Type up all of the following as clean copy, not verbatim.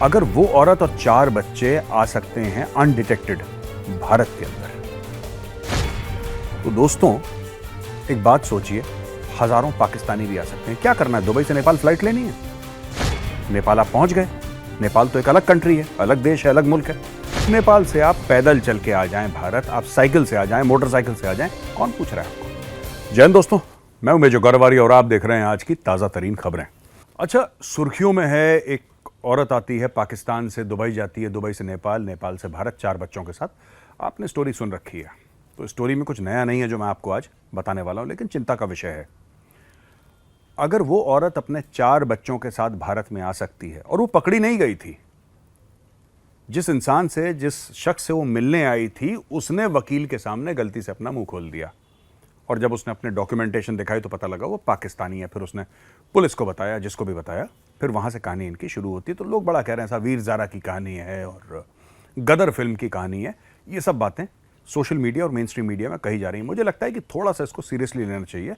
अगर वो औरत और 4 बच्चे आ सकते हैं अनडिटेक्टेड भारत के अंदर, तो दोस्तों एक बात सोचिए, हजारों पाकिस्तानी भी आ सकते हैं। क्या करना है? दुबई से नेपाल फ्लाइट लेनी है। नेपाल आप पहुंच गए। नेपाल तो एक अलग कंट्री है, अलग देश है, अलग मुल्क है। नेपाल से आप पैदल चल के आ जाएं भारत, आप साइकिल से आ जाएं, मोटरसाइकिल से आ जाएं, कौन पूछ रहा है आपको? जय हिंद दोस्तों, मैं हूं मेजर गौरवारी और आप देख रहे हैं आज की ताजा तरीन खबरें। अच्छा, सुर्खियों में है, एक औरत आती है पाकिस्तान से दुबई जाती है, दुबई से नेपाल, नेपाल से भारत 4 बच्चों के साथ। आपने स्टोरी सुन रखी है, तो स्टोरी में कुछ नया नहीं है जो मैं आपको आज बताने वाला हूं, लेकिन चिंता का विषय है। अगर वो औरत अपने 4 बच्चों के साथ भारत में आ सकती है और वो पकड़ी नहीं गई थी, जिस इंसान से, जिस शख्स से वो मिलने आई थी, उसने वकील के सामने गलती से अपना मुंह खोल दिया और जब उसने अपने डॉक्यूमेंटेशन दिखाई तो पता लगा वो पाकिस्तानी है। फिर उसने पुलिस को बताया, जिसको भी बताया, फिर वहां से कहानी इनकी शुरू होती है। तो लोग बड़ा कह रहे हैं ऐसा वीर ज़ारा की कहानी है और गदर फिल्म की कहानी है। ये सब बातें सोशल मीडिया और मेन स्ट्रीम मीडिया में कही जा रही है। मुझे लगता है कि थोड़ा सा इसको सीरियसली लेना चाहिए।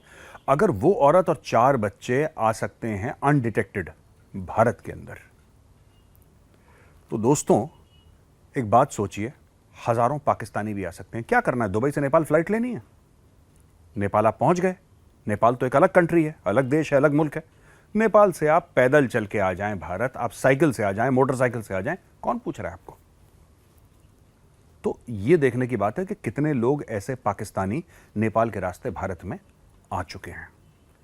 अगर वो औरत और 4 बच्चे आ सकते हैं अनडिटेक्टेड भारत के अंदर, तो दोस्तों एक बात सोचिए, हजारों पाकिस्तानी भी आ सकते हैं। क्या करना है? दुबई से नेपाल फ्लाइट लेनी है। नेपाल आप पहुंच गए। नेपाल तो एक अलग कंट्री है, अलग देश है, अलग मुल्क है। नेपाल से आप पैदल चल के आ जाएं भारत, आप साइकिल से आ जाएं, मोटरसाइकिल से आ जाएं, कौन पूछ रहा है आपको? तो ये देखने की बात है कि कितने लोग ऐसे पाकिस्तानी नेपाल के रास्ते भारत में आ चुके हैं।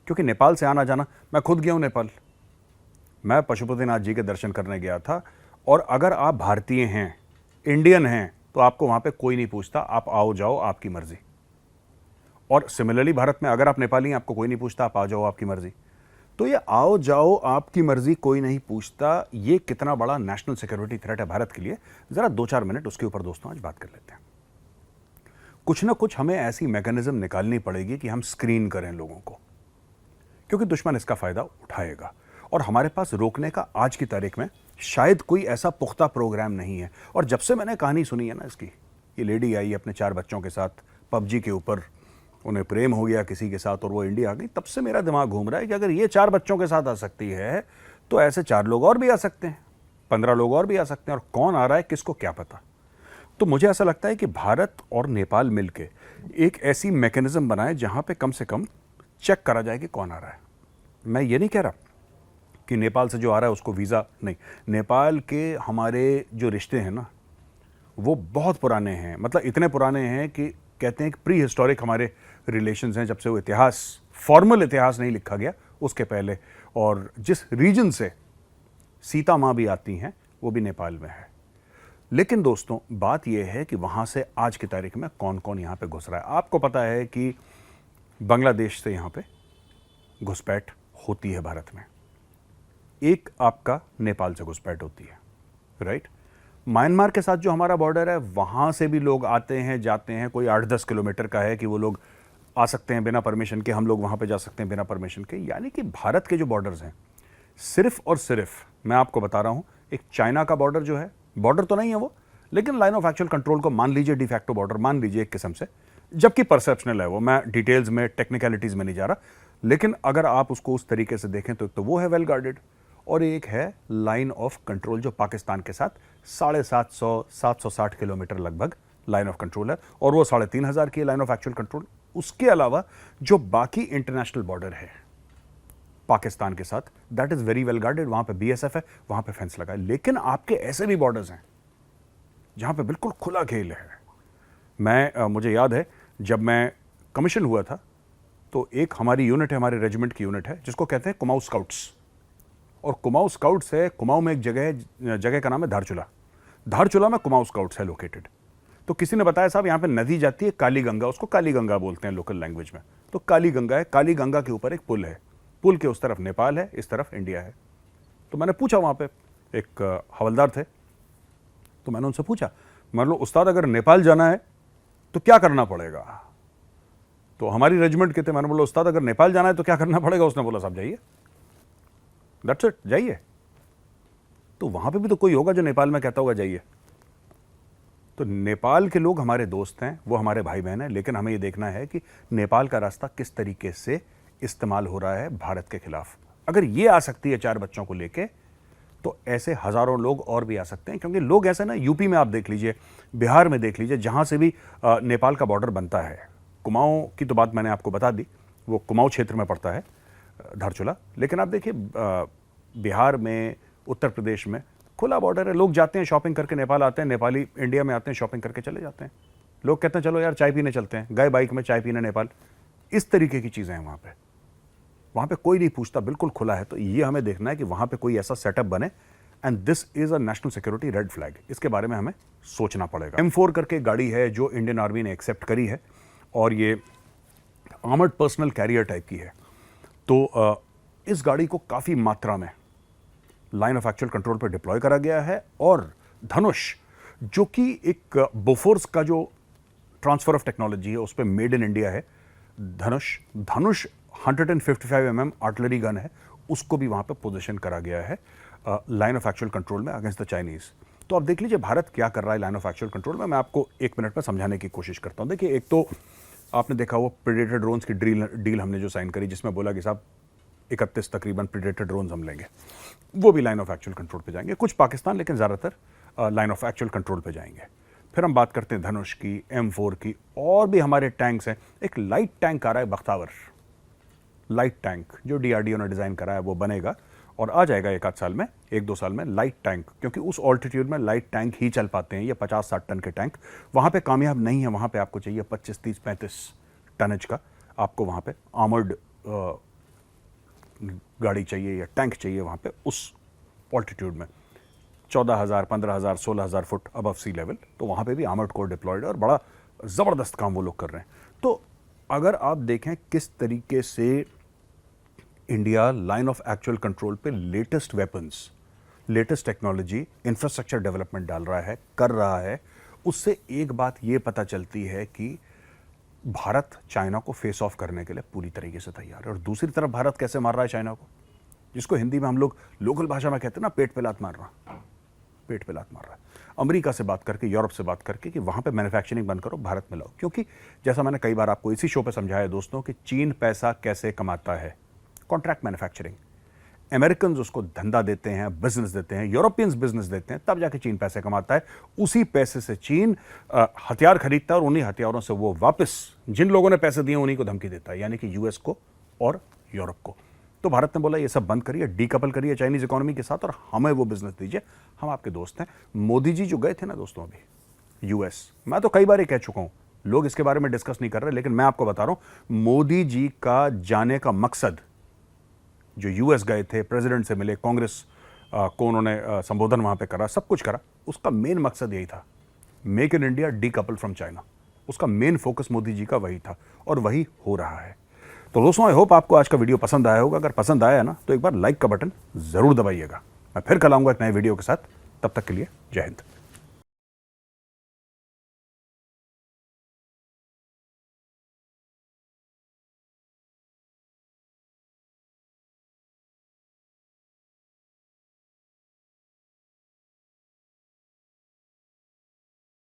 क्योंकि नेपाल से आना जाना, मैं खुद गया हूं नेपाल। मैं पशुपतिनाथ जी के दर्शन करने गया था, और अगर आप भारतीय हैं, इंडियन हैं, तो आपको वहां पे कोई नहीं पूछता, आप आओ जाओ आपकी मर्जी। और सिमिलरली भारत में अगर आप नेपाली हैं, आपको कोई नहीं पूछता, आप आ जाओ आपकी मर्जी। तो ये आओ जाओ आपकी मर्जी, कोई नहीं पूछता, ये कितना बड़ा नेशनल सिक्योरिटी थ्रेट है भारत के लिए, जरा 2-4 मिनट उसके ऊपर दोस्तों आज बात कर लेते हैं। कुछ ना कुछ हमें ऐसी मैकेनिज्म निकालनी पड़ेगी कि हम स्क्रीन करें लोगों को, क्योंकि दुश्मन इसका फायदा उठाएगा और हमारे पास रोकने का आज की तारीख में शायद कोई ऐसा पुख्ता प्रोग्राम नहीं है। और जब से मैंने कहानी सुनी है ना इसकी, ये लेडी आई अपने 4 बच्चों के साथ पबजी के ऊपर, उन्हें प्रेम हो गया किसी के साथ और वो इंडिया आ गई, तब से मेरा दिमाग घूम रहा है कि अगर ये 4 बच्चों के साथ आ सकती है तो ऐसे 4 लोग और भी आ सकते हैं, 15 लोग और भी आ सकते हैं, और कौन आ रहा है किसको क्या पता। तो मुझे ऐसा लगता है कि भारत और नेपाल मिलके एक ऐसी मैकेनिज्म बनाए जहां पे कम से कम चेक करा जाए कि कौन आ रहा है। मैं ये नहीं कह रहा कि नेपाल से जो आ रहा है उसको वीज़ा नहीं। नेपाल के हमारे जो रिश्ते हैं ना, वो बहुत पुराने हैं, मतलब इतने पुराने हैं कि कहते हैं कि प्री हिस्टोरिक हमारे रिलेशंस हैं, जब से वो इतिहास, फॉर्मल इतिहास नहीं लिखा गया उसके पहले। और जिस रीजन से सीता माँ भी आती हैं वो भी नेपाल में है। लेकिन दोस्तों बात यह है कि वहाँ से आज की तारीख में कौन कौन यहाँ पे घुस रहा है। आपको पता है कि बांग्लादेश से यहाँ पे घुसपैठ होती है भारत में, एक आपका नेपाल से घुसपैठ होती है, राइट। म्यांमार के साथ जो हमारा बॉर्डर है, वहाँ से भी लोग आते हैं जाते हैं। कोई 8-10 किलोमीटर का है कि वो लोग आ सकते हैं बिना परमिशन के, हम लोग वहाँ पे जा सकते हैं बिना परमिशन के। यानी कि भारत के जो बॉर्डर्स हैं, सिर्फ और सिर्फ मैं आपको बता रहा हूँ, एक चाइना का बॉर्डर जो है, बॉर्डर तो नहीं है वो, लेकिन लाइन ऑफ एक्चुअल कंट्रोल को मान लीजिए डिफैक्टो बॉर्डर मान लीजिए एक किस्म से, जबकि परसेप्शनल है वो। मैं डिटेल्स में, टेक्निकलिटीज़ में नहीं जा रहा, लेकिन अगर आप उसको उस तरीके से देखें तो एक तो वो है वेल गार्डेड, और एक है लाइन ऑफ कंट्रोल जो पाकिस्तान के साथ 750-760 किलोमीटर लगभग लाइन ऑफ कंट्रोल है, और वो 3500 की लाइन ऑफ एक्चुअल कंट्रोल। उसके अलावा जो बाकी इंटरनेशनल बॉर्डर है पाकिस्तान के साथ, that is very well guarded. वहां पे बीएसएफ है, वहां पे फेंस लगा है। लेकिन आपके ऐसे भी बॉर्डर्स हैं जहां पे बिल्कुल खुला खेल है। मुझे याद है जब मैं कमीशन हुआ था, तो एक हमारी यूनिट है, हमारे रेजिमेंट की यूनिट है, जिसको कहते हैं कुमाऊं स्काउट्स। और कुमाऊं स्काउट्स है, कुमाऊं में एक जगह का नाम है धारचूला। धारचूला में कुमाऊं स्काउट्स है लोकेटेड। तो किसी ने बताया साहब यहाँ पे नदी जाती है काली गंगा, उसको काली गंगा बोलते हैं लोकल लैंग्वेज में। तो काली गंगा है, काली गंगा के ऊपर एक पुल है, पुल के उस तरफ नेपाल है, इस तरफ इंडिया है। तो मैंने पूछा, वहाँ पे एक हवलदार थे, तो मैंने उनसे पूछा, मान लो उस्ताद अगर नेपाल जाना है तो क्या करना पड़ेगा? तो हमारी रेजिमेंट के थे, मैंने बोला उस्ताद अगर नेपाल जाना है तो क्या करना पड़ेगा? उसने बोला साहब जाइए, दैट्स इट, जाइए। तो वहां पे भी तो कोई होगा जो नेपाल में कहता होगा जाइए। तो नेपाल के लोग हमारे दोस्त हैं, वो हमारे भाई बहन हैं, लेकिन हमें ये देखना है कि नेपाल का रास्ता किस तरीके से इस्तेमाल हो रहा है भारत के खिलाफ। अगर ये आ सकती है 4 बच्चों को लेके, तो ऐसे हज़ारों लोग और भी आ सकते हैं, क्योंकि लोग ऐसे ना, यूपी में आप देख लीजिए, बिहार में देख लीजिए, जहाँ से भी नेपाल का बॉर्डर बनता है। कुमाऊँ की तो बात मैंने आपको बता दी, वो कुमाऊँ क्षेत्र में पड़ता है धारचूला। लेकिन आप देखिए बिहार में, उत्तर प्रदेश में खुला बॉर्डर है, लोग जाते हैं शॉपिंग करके, नेपाल आते हैं, नेपाली इंडिया में आते हैं, शॉपिंग करके चले जाते हैं। लोग कहते हैं चलो यार चाय पीने चलते हैं, गए बाइक में चाय पीने नेपाल। इस तरीके की चीज़ें हैं वहाँ पे कोई नहीं पूछता, बिल्कुल खुला है। तो ये हमें देखना है कि वहाँ पे कोई ऐसा सेटअप बने, and this is a national security red flag. इसके बारे में हमें सोचना पड़ेगा। M4 करके गाड़ी है जो इंडियन आर्मी ने एक्सेप्ट करी है, और ये आर्मर्ड पर्सनल कैरियर टाइप की है। तो इस गाड़ी को काफ़ी मात्रा में लाइन ऑफ एक्चुअल कंट्रोल पर डिप्लॉय करा गया है, और धनुष जो कि एक बोफोर्स का जो ट्रांसफर ऑफ टेक्नोलॉजी है उस पर मेड इन इंडिया है। धनुष 155 mm आर्टिलरी गन है, उसको भी वहाँ पे पोजीशन करा गया है लाइन ऑफ एक्चुअल कंट्रोल में अगेंस्ट द चाइनीज़। तो अब देख लीजिए भारत क्या कर रहा है लाइन ऑफ एक्चुअल कंट्रोल में। मैं आपको 1 मिनट में समझाने की कोशिश करता हूँ। देखिए, एक तो आपने देखा वो प्रेडेटर ड्रोन्स की डील हमने जो साइन करी, जिसमें बोला कि साहब 31 तकरीबन प्रेडेटर ड्रोन्स हम लेंगे, वो भी लाइन ऑफ एक्चुअल कंट्रोल पे जाएंगे। कुछ पाकिस्तान, लेकिन ज़्यादातर लाइन ऑफ एक्चुअल कंट्रोल पे जाएंगे। फिर हम बात करते हैं धनुष की, M4 की, और भी हमारे टैंक्स हैं। एक लाइट टैंक आ रहा है बख्तावर, लाइट टैंक जो DRDO ने डिज़ाइन करा है, वो बनेगा और आ जाएगा 1 आध साल में, 1-2 साल में लाइट टैंक। क्योंकि उस ऑल्टीट्यूड में लाइट टैंक ही चल पाते हैं। ये 50-60 टन के टैंक वहाँ पे कामयाब नहीं है। वहाँ पे आपको चाहिए 25, 30, 35 टनज का, आपको वहाँ पे आर्मर्ड गाड़ी चाहिए या टैंक चाहिए वहाँ पे उस ऑल्टीट्यूड में, 14,000, 15,000, 16,000 फुट अबव सी लेवल। तो वहाँ पे भी आर्मर्ड कोर डिप्लॉयड है और बड़ा ज़बरदस्त काम वो लोग कर रहे हैं। तो अगर आप देखें किस तरीके से India line of actual control पे latest weapons, latest technology, infrastructure development डाल रहा है, कर रहा है, उससे एक बात ये पता चलती है कि भारत चाइना को फेस ऑफ करने के लिए पूरी तरीके से तैयार है। और दूसरी तरफ भारत कैसे मार रहा है चाइना को, जिसको हिंदी में हम लोग लोकल भाषा में कहते हैं ना, पेट पे लात मार रहा, पेट पे लात मार रहा है। अमेरिका से बात करके, यूरोप से बात करके कि वहाँ पे मैन्युफैक्चरिंग बंद करो, भारत में लाओ। क्योंकि जैसा मैंने कई बार आपको इसी शो पे समझाया दोस्तों कि चीन पैसा कैसे कमाता है, कॉन्ट्रैक्ट मैन्युफैक्चरिंग। अमेरिकन उसको धंधा देते हैं, बिजनेस देते हैं, यूरोपियंस बिजनेस देते हैं, तब जाके चीन पैसे कमाता है। उसी पैसे से चीन हथियार खरीदता है और उन्हीं हथियारों से वो वापस जिन लोगों ने पैसे दिए उन्हीं को धमकी देता है, यानी कि US को और यूरोप को। तो भारत ने बोला ये सब बंद करिए, डीकपल करिए चाइनीज इकोनॉमी के साथ और हमें वो बिजनेस दीजिए, हम आपके दोस्त हैं। मोदी जी जो गए थे ना दोस्तों अभी US, मैं तो कई बार ये कह चुका हूं, लोग इसके बारे में डिस्कस नहीं कर रहे, लेकिन मैं आपको बता रहा हूं मोदी जी का जाने का मकसद, जो US गए थे, प्रेसिडेंट से मिले, कांग्रेस को उन्होंने संबोधन वहां पे करा, सब कुछ करा, उसका मेन मकसद यही था, make in India, decouple from China. उसका मेन फोकस मोदी जी का वही था और वही हो रहा है। तो दोस्तों, आई होप आपको आज का वीडियो पसंद आया होगा। अगर पसंद आया ना तो एक बार लाइक का बटन जरूर दबाइएगा। मैं फिर कल आऊंगा एक नए वीडियो के साथ, तब तक के लिए जय हिंद।